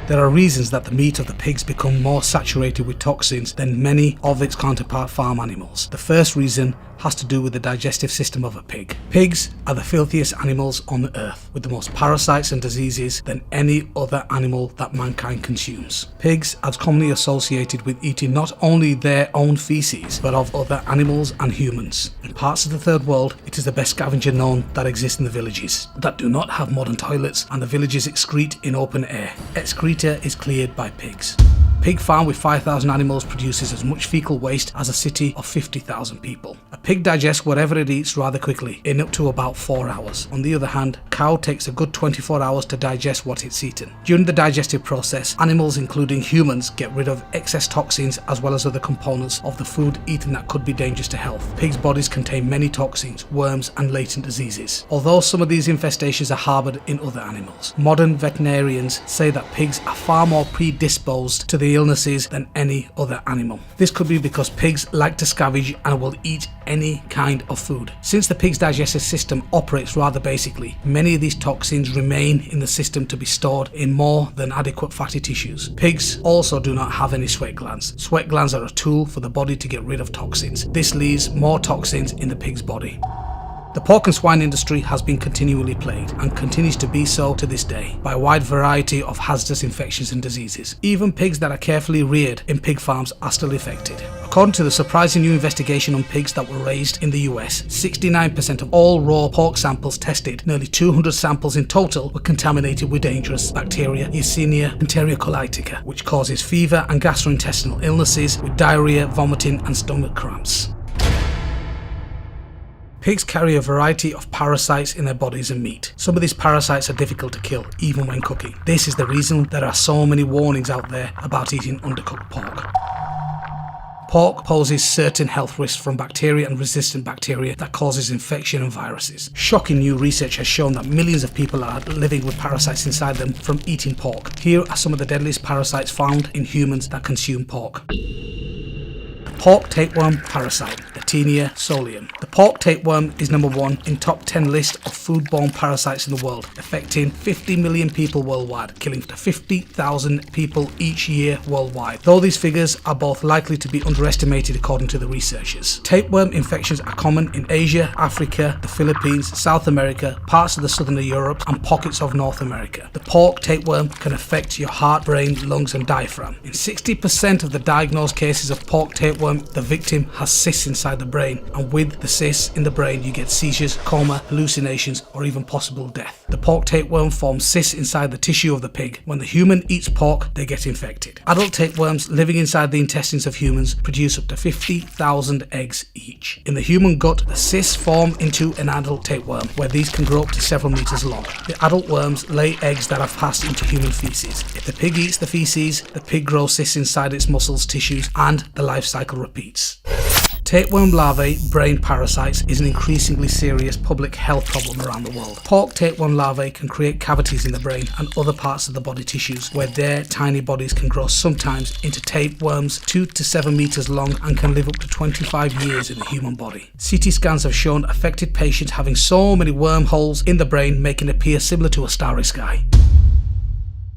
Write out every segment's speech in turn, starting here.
There are reasons that the meat of the pigs become more saturated with toxins than many of its counterpart farm animals. The first reason has to do with the digestive system of a pig. Pigs are the filthiest animals on earth, with the most parasites and diseases than any other animal that mankind consumes. Pigs are commonly associated with eating not only their own feces, but of other animals and humans. In parts of the third world, it is the best scavenger known that exists in the villages that do not have modern toilets, and the villages excrete in open air. Excreta is cleared by pigs. Pig farm with 5,000 animals produces as much fecal waste as a city of 50,000 people. A pig digests whatever it eats rather quickly, in up to about 4 hours. On the other hand, cow takes a good 24 hours to digest what it's eaten. During the digestive process, animals including humans get rid of excess toxins as well as other components of the food eaten that could be dangerous to health. Pigs' bodies contain many toxins, worms and latent diseases, although some of these infestations are harboured in other animals. Modern veterinarians say that pigs are far more predisposed to the illnesses than any other animal. This could be because pigs like to scavenge and will eat any kind of food. Since the pig's digestive system operates rather basically, many of these toxins remain in the system to be stored in more than adequate fatty tissues. Pigs also do not have any sweat glands. Sweat glands are a tool for the body to get rid of toxins. This leaves more toxins in the pig's body. The pork and swine industry has been continually plagued, and continues to be so to this day, by a wide variety of hazardous infections and diseases. Even pigs that are carefully reared in pig farms are still affected. According to the surprising new investigation on pigs that were raised in the US, 69% of all raw pork samples tested, nearly 200 samples in total, were contaminated with dangerous bacteria, Yersinia enterocolitica, which causes fever and gastrointestinal illnesses with diarrhea, vomiting and stomach cramps. Pigs carry a variety of parasites in their bodies and meat. Some of these parasites are difficult to kill, even when cooking. This is the reason there are so many warnings out there about eating undercooked pork. Pork poses certain health risks from bacteria and resistant bacteria that causes infection and viruses. Shocking new research has shown that millions of people are living with parasites inside them from eating pork. Here are some of the deadliest parasites found in humans that consume pork. Pork tapeworm parasite, Latenia solium. The pork tapeworm is number 1 in top 10 list of foodborne parasites in the world, affecting 50 million people worldwide, killing 50,000 people each year worldwide. Though these figures are both likely to be underestimated according to the researchers. Tapeworm infections are common in Asia, Africa, the Philippines, South America, parts of the southern Europe and pockets of North America. The pork tapeworm can affect your heart, brain, lungs and diaphragm. In 60% of the diagnosed cases of pork tapeworm, the victim has cysts inside the brain, and with the cysts in the brain you get seizures, coma, hallucinations or even possible death. The pork tapeworm forms cysts inside the tissue of the pig. When the human eats pork, they get infected. Adult tapeworms living inside the intestines of humans produce up to 50,000 eggs each. In the human gut, the cysts form into an adult tapeworm, where these can grow up to several meters long. The adult worms lay eggs that have passed into human feces. If the pig eats the feces, the pig grows cysts inside its muscles, tissues, and the life cycle repeats. Tapeworm larvae, brain parasites, is an increasingly serious public health problem around the world. Pork tapeworm larvae can create cavities in the brain and other parts of the body tissues, where their tiny bodies can grow sometimes into tapeworms 2 to 7 meters long and can live up to 25 years in the human body. CT scans have shown affected patients having so many wormholes in the brain, making it appear similar to a starry sky.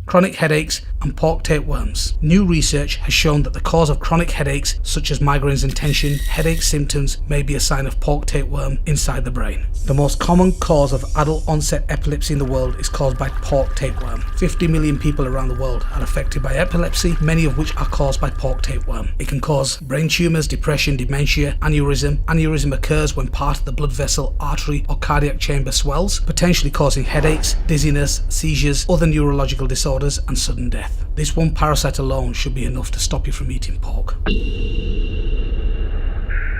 Chronic headaches and pork tapeworms. New research has shown that the cause of chronic headaches, such as migraines and tension, headache symptoms may be a sign of pork tapeworm inside the brain. The most common cause of adult onset epilepsy in the world is caused by pork tapeworm. 50 million people around the world are affected by epilepsy, many of which are caused by pork tapeworm. It can cause brain tumours, depression, dementia, aneurysm. Aneurysm occurs when part of the blood vessel, artery or cardiac chamber swells, potentially causing headaches, dizziness, seizures, other neurological disorders and sudden death. This one parasite alone should be enough to stop you from eating pork.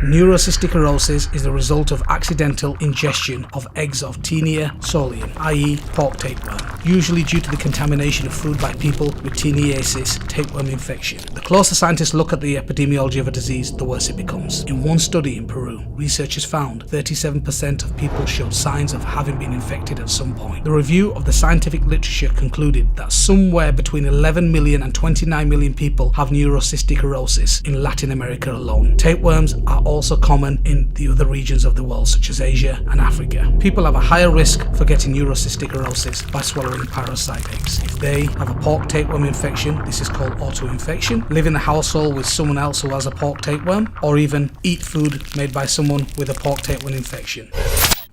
Neurocystic cirrhosis is the result of accidental ingestion of eggs of Taenia solium, i.e. pork tapeworm, usually due to the contamination of food by people with Taeniasis tapeworm infection. The closer scientists look at the epidemiology of a disease, the worse it becomes. In one study in Peru, researchers found 37% of people showed signs of having been infected at some point. The review of the scientific literature concluded that somewhere between 11 million and 29 million people have neurocystic cirrhosis in Latin America alone. Tapeworms are also common in the other regions of the world such as Asia and Africa. People have a higher risk for getting neurocystic cirrhosis by swallowing parasite eggs. If they have a pork tapeworm infection, this is called auto-infection, live in a household with someone else who has a pork tapeworm, or even eat food made by someone with a pork tapeworm infection.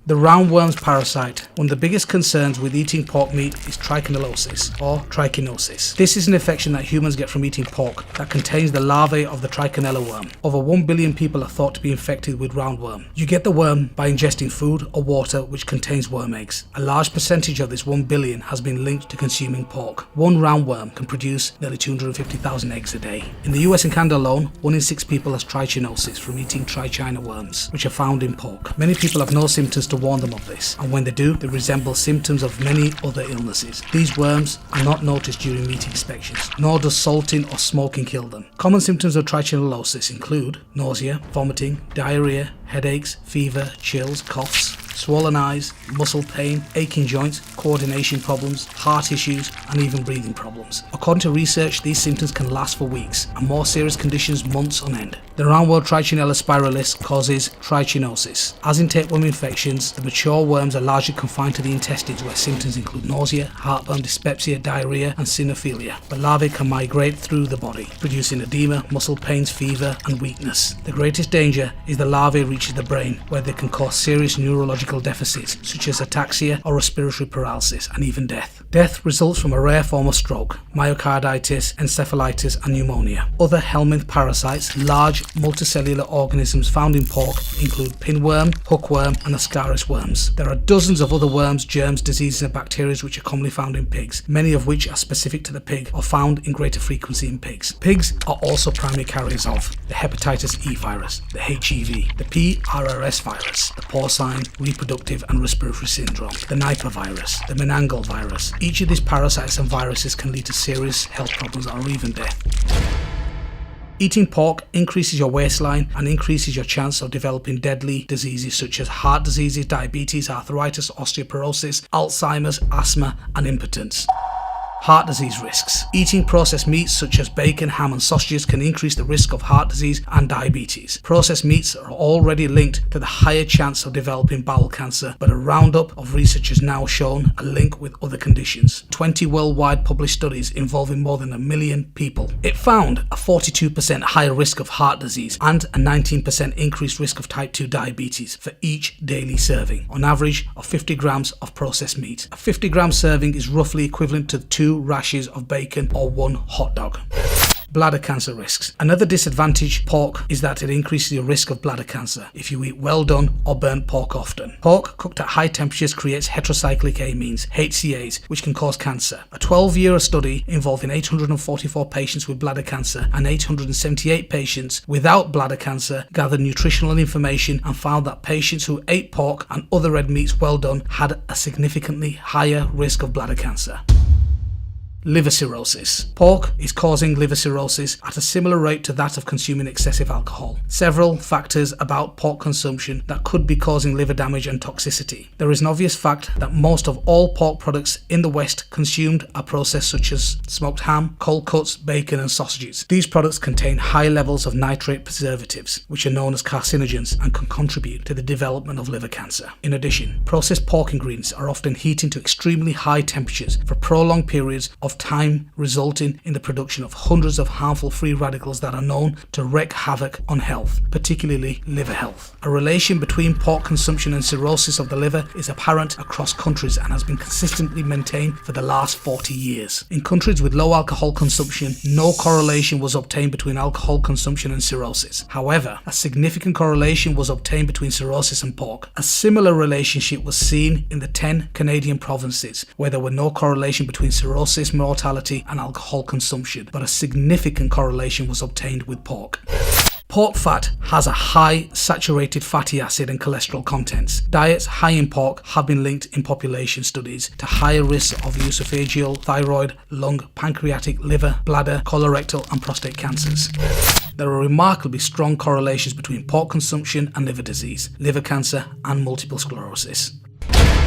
The roundworm's parasite. One of the biggest concerns with eating pork meat is trichinosis or trichinosis. This is an infection that humans get from eating pork that contains the larvae of the trichinella worm. Over 1 billion people are thought to be infected with roundworm. You get the worm by ingesting food or water which contains worm eggs. A large percentage of this 1 billion has been linked to consuming pork. One roundworm can produce nearly 250,000 eggs a day. In the US and Canada alone, 1 in 6 people has trichinosis from eating trichina worms, which are found in pork. Many people have no symptoms to warn them of this, and when they do, they resemble symptoms of many other illnesses. These worms are not noticed during meat inspections, nor does salting or smoking kill them. Common symptoms of trichinosis include nausea, vomiting, diarrhea, headaches, fever, chills, coughs, swollen eyes, muscle pain, aching joints, coordination problems, heart issues, and even breathing problems. According to research, these symptoms can last for weeks, and more serious conditions months on end. The roundworm Trichinella spiralis causes trichinosis. As in tapeworm infections, the mature worms are largely confined to the intestines, where symptoms include nausea, heartburn, dyspepsia, diarrhea, and cynophilia. But larvae can migrate through the body, producing edema, muscle pains, fever, and weakness. The greatest danger is the larvae reaches the brain, where they can cause serious neurological deficits such as ataxia or respiratory paralysis, and even death. Death results from a rare form of stroke, myocarditis, encephalitis, and pneumonia. Other helminth parasites, large multicellular organisms found in pork, include pinworm, hookworm, and ascaris worms. There are dozens of other worms, germs, diseases, and bacteria which are commonly found in pigs, many of which are specific to the pig or found in greater frequency in pigs. Pigs are also primary carriers of the hepatitis E virus, the HEV, the PRRS virus, the porcine, reproductive, and respiratory syndrome, the Nipah virus, the meningococcal virus. Each of these parasites and viruses can lead to serious health problems or even death. Eating pork increases your waistline and increases your chance of developing deadly diseases such as heart diseases, diabetes, arthritis, osteoporosis, Alzheimer's, asthma, and impotence. Heart disease risks. Eating processed meats such as bacon, ham, and sausages can increase the risk of heart disease and diabetes. Processed meats are already linked to the higher chance of developing bowel cancer, but a roundup of research has now shown a link with other conditions. 20 worldwide published studies involving more than 1 million people. It found a 42% higher risk of heart disease and a 19% increased risk of type 2 diabetes for each daily serving, on average of 50 grams of processed meat. A 50-gram serving is roughly equivalent to 2 rashers of bacon or 1 hot dog. Bladder cancer risks. Another disadvantage pork is that it increases your risk of bladder cancer if you eat well done or burnt pork often. Pork cooked at high temperatures creates heterocyclic amines, HCAs, which can cause cancer. A 12-year study involving 844 patients with bladder cancer and 878 patients without bladder cancer gathered nutritional information and found that patients who ate pork and other red meats well done had a significantly higher risk of bladder cancer. Liver cirrhosis. Pork is causing liver cirrhosis at a similar rate to that of consuming excessive alcohol. Several factors about pork consumption that could be causing liver damage and toxicity. There is an obvious fact that most of all pork products in the West consumed are processed, such as smoked ham, cold cuts, bacon, and sausages. These products contain high levels of nitrate preservatives, which are known as carcinogens and can contribute to the development of liver cancer. In addition, processed pork ingredients are often heated to extremely high temperatures for prolonged periods of time, resulting in the production of hundreds of harmful free radicals that are known to wreak havoc on health, particularly liver health. A relation between pork consumption and cirrhosis of the liver is apparent across countries and has been consistently maintained for the last 40 years. In countries with low alcohol consumption, no correlation was obtained between alcohol consumption and cirrhosis. However, a significant correlation was obtained between cirrhosis and pork. A similar relationship was seen in the 10 Canadian provinces, where there were no correlation between cirrhosis, mortality, and alcohol consumption, but a significant correlation was obtained with pork. Pork fat has a high saturated fatty acid and cholesterol contents. Diets high in pork have been linked in population studies to higher risks of esophageal, thyroid, lung, pancreatic, liver, bladder, colorectal, and prostate cancers. There are remarkably strong correlations between pork consumption and liver disease, liver cancer, and multiple sclerosis.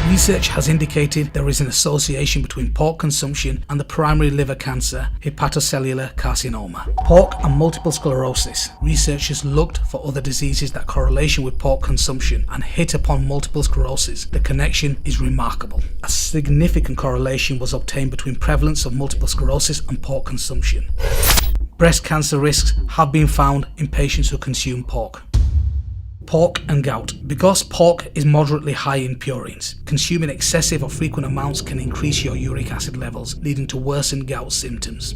Research has indicated there is an association between pork consumption and the primary liver cancer, hepatocellular carcinoma. Pork and multiple sclerosis. Researchers looked for other diseases that correlation with pork consumption and hit upon multiple sclerosis. The connection is remarkable. A significant correlation was obtained between prevalence of multiple sclerosis and pork consumption. Breast cancer risks have been found in patients who consume pork. Pork and gout. Because pork is moderately high in purines, consuming excessive or frequent amounts can increase your uric acid levels, leading to worsened gout symptoms.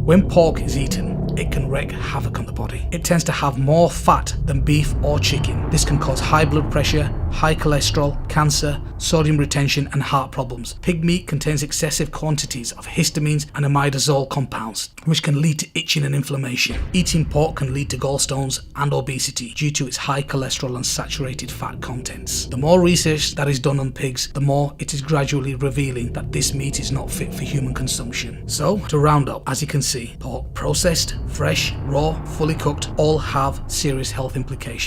When pork is eaten, it can wreak havoc on the body. It tends to have more fat than beef or chicken. This can cause high blood pressure, high cholesterol, cancer, sodium retention, and heart problems. Pig meat contains excessive quantities of histamines and imidazole compounds, which can lead to itching and inflammation. Eating pork can lead to gallstones and obesity due to its high cholesterol and saturated fat contents. The more research that is done on pigs, the more it is gradually revealing that this meat is not fit for human consumption. So, to round up, as you can see, pork, processed, fresh, raw, fully cooked, all have serious health implications.